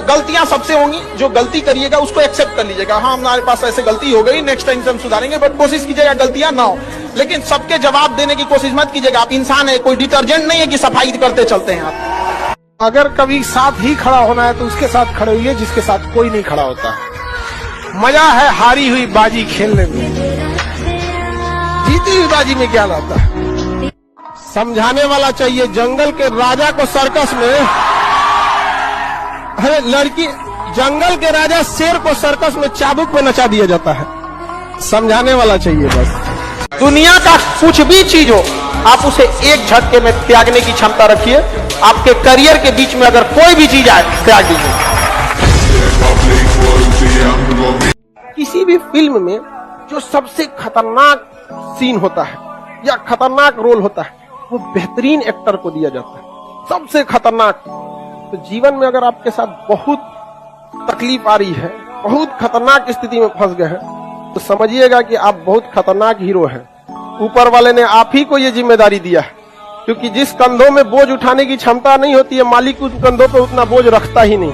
गलतियां सबसे होंगी, जो गलती करिएगा उसको एक्सेप्ट कर लीजिएगा। हाँ, हमारे पास ऐसे गलती हो गई, नेक्स्ट टाइम से हम सुधारेंगे, बट कोशिश कीजिएगा गलतियां ना हो। लेकिन सबके जवाब देने की कोशिश मत कीजिएगा। आप इंसान है, कोई डिटर्जेंट नहीं है कि सफाई करते चलते हैं आप। अगर कभी साथ ही खड़ा होना है तो उसके साथ खड़े हुए जिसके साथ कोई नहीं खड़ा होता। मजा है हारी हुई बाजी खेलने में, जीती हुई बाजी में क्या लाता है। समझाने वाला चाहिए जंगल के राजा को सर्कस में। अरे लड़की, जंगल के राजा शेर को सर्कस में चाबुक पे नचा दिया जाता है। समझाने वाला चाहिए बस। दुनिया का कुछ भी चीज हो, आप उसे एक झटके में त्यागने की क्षमता रखिए। आपके करियर के बीच में अगर कोई भी चीज आए, त्याग दीजिए। किसी भी फिल्म में जो सबसे खतरनाक सीन होता है या खतरनाक रोल होता है, वो बेहतरीन एक्टर को दिया जाता है, सबसे खतरनाक। तो जीवन में अगर आपके साथ बहुत तकलीफ आ रही है, बहुत खतरनाक स्थिति में फंस गए हैं, तो समझिएगा कि आप बहुत खतरनाक हीरो हैं। ऊपर वाले ने आप ही को ये जिम्मेदारी दिया है, क्योंकि जिस कंधों में बोझ उठाने की क्षमता नहीं होती है, मालिक उस कंधों पे उतना बोझ रखता ही नहीं।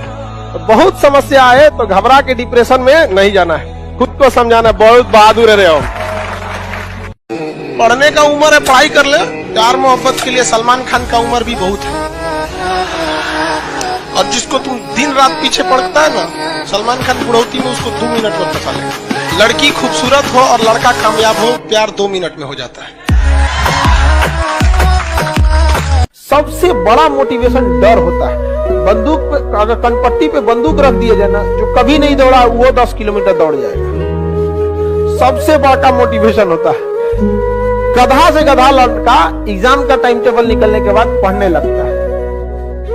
तो बहुत समस्या आए तो घबरा के डिप्रेशन में नहीं जाना है, खुद को समझाना। बहुत बहादुर रहे हो। पढ़ने का उम्र है, पढ़ाई कर ले। प्यार मोहब्बत के लिए सलमान खान का उम्र भी बहुत है। और जिसको तुम दिन रात पीछे पड़ता है ना, सलमान खान बुढ़ौती में उसको 2 मिनट में फंसा ले। लड़की खूबसूरत हो और लड़का कामयाब हो, प्यार 2 मिनट में हो जाता है। सबसे बड़ा मोटिवेशन डर होता है। बंदूक पे, अगर कनपट्टी पे बंदूक रख दिया जाए ना, जो कभी नहीं दौड़ा वो 10 किलोमीटर दौड़ जाएगा। सबसे बड़ा मोटिवेशन होता है। गधा से गधा लड़का एग्जाम का टाइम टेबल निकलने के बाद पढ़ने लगता है।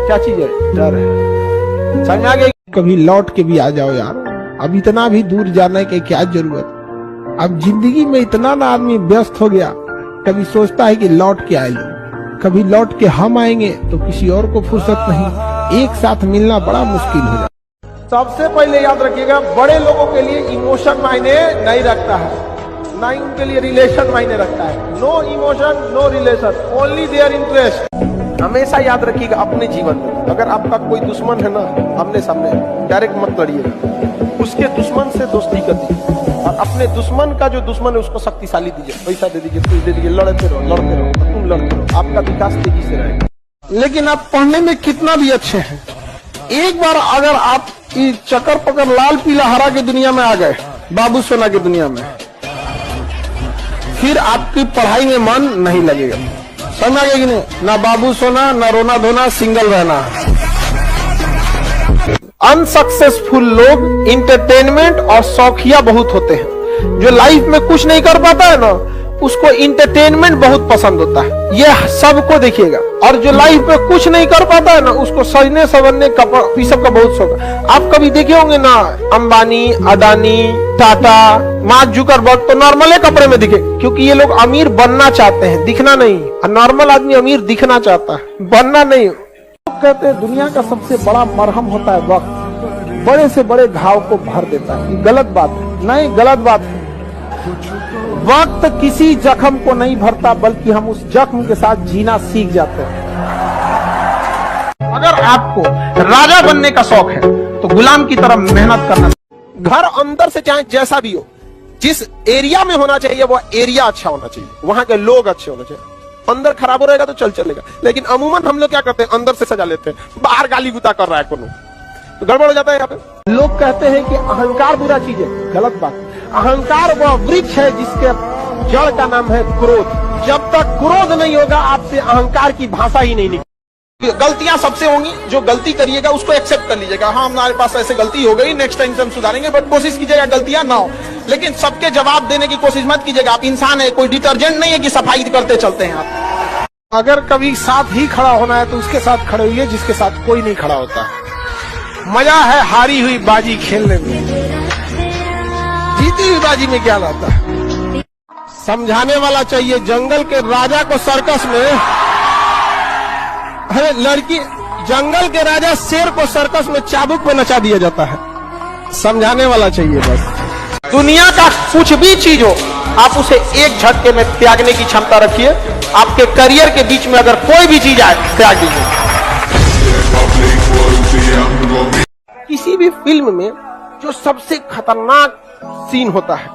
क्या चीज है? डर है। समझ आ गया? कभी लौट के भी आ जाओ यार, अब इतना भी दूर जाने की क्या जरूरत। अब जिंदगी में इतना ना आदमी व्यस्त हो गया, कभी सोचता है कि लौट के आए लोग, कभी लौट के हम आएंगे तो किसी और को फुर्सत नहीं। एक साथ मिलना बड़ा मुश्किल हो जाता है। सबसे पहले याद रखिएगा, बड़े लोगों के लिए इमोशन मायने नहीं रखता है, ना ही उनके लिए रिलेशन मायने रखता है। No emotion, no relation, only their interest. हमेशा याद रखिएगा अपने जीवन में, अगर आपका कोई दुश्मन है ना, आमने सामने डायरेक्ट मत लड़िएगा, उसके दुश्मन से दोस्ती कर दीजिए। और अपने दुश्मन का जो दुश्मन है उसको शक्तिशाली दीजिए, पैसा दे दीजिए, कुछ दे दीजिए, लड़ते रहो, तुम लड़ते रहो, आपका विकास तेजी से रहेगा। लेकिन आप पढ़ने में कितना भी अच्छे हैं, एक बार अगर आप चक्कर पकड़ लाल पीला हरा की दुनिया में आ गए, बाबू सोना की दुनिया में, फिर आपकी पढ़ाई में मन नहीं लगेगा। समझ आ गया कि नहीं? ना बाबू सोना, ना रोना धोना, सिंगल रहना। अनसक्सेसफुल लोग इंटरटेनमेंट और शौकिया बहुत होते हैं। जो लाइफ में कुछ नहीं कर पाता है ना, उसको इंटरटेनमेंट बहुत पसंद होता है। ये सबको देखिएगा। और जो लाइफ में कुछ नहीं कर पाता है ना, उसको सजने संवरने ये सब का बहुत शौक है। आप कभी देखे होंगे ना, अंबानी, अदानी, टाटा, मार्क जुकरबर्ग तो नॉर्मल कपड़े में दिखे, क्योंकि ये लोग अमीर बनना चाहते हैं, दिखना नहीं। और नॉर्मल आदमी अमीर दिखना चाहता है, बनना नहीं। लोग कहते हैं दुनिया का सबसे बड़ा मरहम होता है वक्त, बड़े से बड़े घाव को भर देता है। गलत बात है, नहीं गलत बात है। वक्त किसी जख्म को नहीं भरता, बल्कि हम उस जख्म के साथ जीना सीख जाते हैं। अगर आपको राजा बनने का शौक है तो गुलाम की तरह मेहनत करना। घर अंदर से चाहे जैसा भी हो, जिस एरिया में होना चाहिए वो एरिया अच्छा होना चाहिए, वहां के लोग अच्छे होने चाहिए। अंदर खराब हो रहेगा तो चलेगा। लेकिन अमूमन हम लोग क्या करते हैं, अंदर से सजा लेते हैं, बाहर गाली गुता कर रहा है कोनो, तो गड़बड़ हो जाता है। यहाँ पे लोग कहते हैं कि अहंकार बुरा चीज है, गलत बात। अहंकार वह वृक्ष है जिसके जड़ का नाम है क्रोध। जब तक क्रोध नहीं होगा, आपसे अहंकार की भाषा ही नहीं निकलेगी। गलतियां सबसे होंगी, जो गलती करिएगा उसको एक्सेप्ट कर लीजिएगा। हाँ, हमारे पास ऐसे गलती हो गई, नेक्स्ट टाइम से हम सुधारेंगे, बट कोशिश कीजिएगा गलतियां ना हो। लेकिन सबके जवाब देने की कोशिश मत कीजिएगा। आप इंसान है, कोई डिटर्जेंट नहीं है कि सफाई करते चलते हैं आप। अगर कभी साथ ही खड़ा होना है तो उसके साथ खड़े हुए जिसके साथ कोई नहीं खड़ा होता। मजा है हारी हुई बाजी खेलने में, जीती हुई बाजी में क्या लाता है। समझाने वाला चाहिए जंगल के राजा को सर्कस में। अरे लड़की, जंगल के राजा शेर को सर्कस में चाबुक पे नचा दिया जाता है। समझाने वाला चाहिए बस। दुनिया का कुछ भी चीज हो, आप उसे एक झटके में त्यागने की क्षमता रखिए। आपके करियर के बीच में अगर कोई भी चीज आए, त्याग दीजिए। भी फिल्म में जो सबसे खतरनाक सीन होता है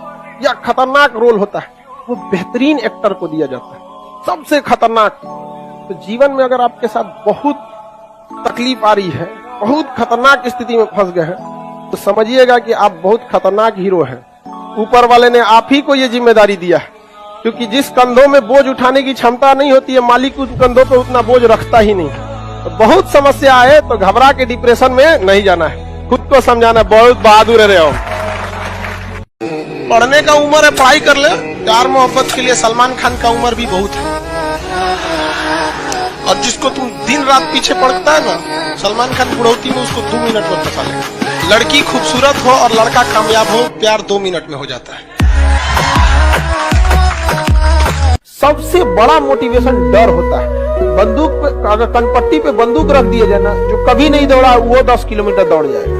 या खतरनाक रोल होता है वो बेहतरीन एक्टर को दिया जाता है, सबसे खतरनाक। तो जीवन में अगर आपके साथ बहुत तकलीफ आ रही है, बहुत खतरनाक स्थिति में फंस गए हैं, तो समझिएगा कि आप बहुत खतरनाक हीरो हैं। ऊपर वाले ने आप ही को ये जिम्मेदारी दिया है, क्योंकि जिस कंधों में बोझ उठाने की क्षमता नहीं होती है, मालिक उस कंधों पे उतना बोझ रखता ही नहीं। तो बहुत समस्या आए तो घबरा के डिप्रेशन में नहीं जाना है, खुद को समझाना। बहुत बहादुर रहे हो। पढ़ने का उम्र है, पढ़ाई कर ले। प्यार मोहब्बत के लिए सलमान खान का उम्र भी बहुत है, और जिसको तुम दिन रात पीछे पड़ता है ना, सलमान खान बुढ़ौती में उसको 2 मिनट में फंसा लेगा। लड़की खूबसूरत हो और लड़का कामयाब हो, प्यार 2 मिनट में हो जाता है। सबसे बड़ा मोटिवेशन डर होता है। बंदूक पे, अगर कनपट्टी पे बंदूक रख दिया जाए ना, जो कभी नहीं दौड़ा वो 10 किलोमीटर दौड़ जाएगा।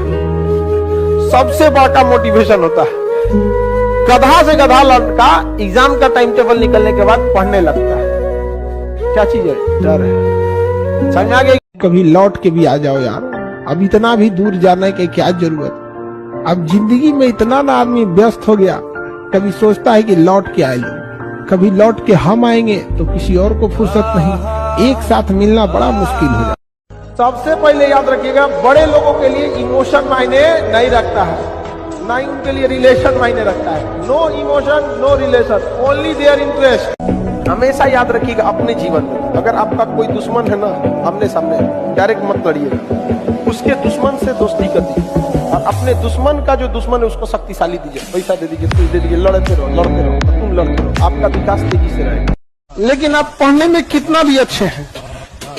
सबसे बड़ा मोटिवेशन होता है। गधा से गधा लड़का एग्जाम का टाइम टेबल निकलने के बाद पढ़ने लगता है। क्या चीज है? डर है। समझ आ गई? कभी लौट के भी आ जाओ यार, अब इतना भी दूर जाने की क्या जरूरत। अब जिंदगी में इतना ना आदमी व्यस्त हो गया, कभी सोचता है कि लौट के आए लो, कभी लौट के हम आएंगे तो किसी और को फुर्सत नहीं। एक साथ मिलना बड़ा मुश्किल हो जाता। सबसे पहले याद रखिएगा, बड़े लोगों के लिए इमोशन मायने नहीं रखता है, ना ही उनके लिए रिलेशन मायने रखता है। No emotion no relation, only their interest. हमेशा याद रखिएगा अपने जीवन में, अगर आपका कोई दुश्मन है ना, आमने सामने डायरेक्ट मत लड़िएगा, उसके दुश्मन से दोस्ती कर दीजिए, और अपने दुश्मन का जो दुश्मन है उसको शक्तिशाली दीजिए, पैसा दे दीजिए, कुछ दे दीजिए, लड़ते रहो, तुम लड़ते रहो, आपका विकास तेजी से रहेगा। लेकिन आप पढ़ने में कितना भी अच्छे हैं,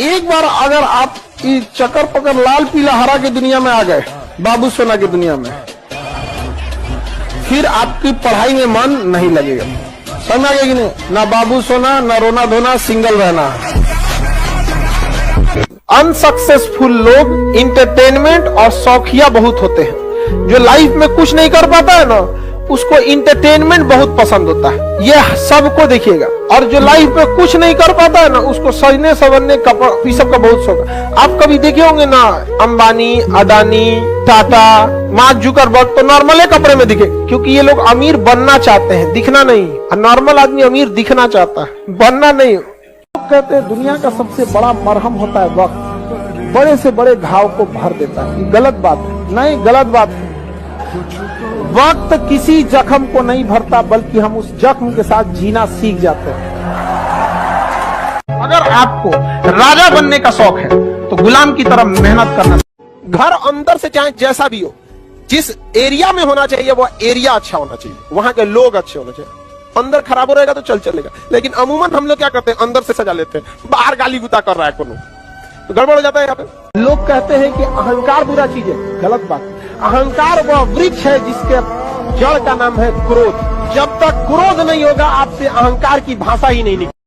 एक बार अगर आप इस चक्कर पकड़ लाल पीला हरा की दुनिया में आ गए, बाबू सोना की दुनिया में, फिर आपकी पढ़ाई में मन नहीं लगेगा। समझ आ गया कि नहीं? ना बाबू सोना, ना रोना धोना, सिंगल रहना। अनसक्सेसफुल लोग इंटरटेनमेंट और शौकिया बहुत होते हैं। जो लाइफ में कुछ नहीं कर पाता है ना, उसको इंटरटेनमेंट बहुत पसंद होता है। यह सबको देखिएगा। और जो लाइफ में कुछ नहीं कर पाता है ना, उसको सजने संवरने ये सब का बहुत शौक है। आप कभी देखे होंगे ना, अंबानी, अडानी, टाटा, मार्क जुकरबर्ग तो नॉर्मल कपड़े में दिखे, क्योंकि ये लोग अमीर बनना चाहते हैं, दिखना नहीं। नॉर्मल आदमी अमीर दिखना चाहता है, बनना नहीं। लोग कहते हैं दुनिया का सबसे बड़ा मरहम होता है वक्त, बड़े से बड़े घाव को भर देता है। गलत बात है, नहीं गलत बात है। वक्त किसी जख्म को नहीं भरता, बल्कि हम उस जख्म के साथ जीना सीख जाते हैं। अगर आपको राजा बनने का शौक है तो गुलाम की तरह मेहनत करना। घर अंदर से चाहे जैसा भी हो, जिस एरिया में होना चाहिए वो एरिया अच्छा होना चाहिए, वहां के लोग अच्छे होने चाहिए। अंदर खराब हो रहेगा तो चलेगा। लेकिन अमूमन हम लोग क्या करते हैं, अंदर से सजा लेते हैं, बाहर गाली गुता कर रहा है कोनो, तो गड़बड़ हो जाता है। यहाँ पे लोग कहते हैं कि अहंकार बुरा चीज है, गलत बात। अहंकार वह वृक्ष है जिसके जड़ का नाम है क्रोध। जब तक क्रोध नहीं होगा, आपसे अहंकार की भाषा ही नहीं निकलेगी।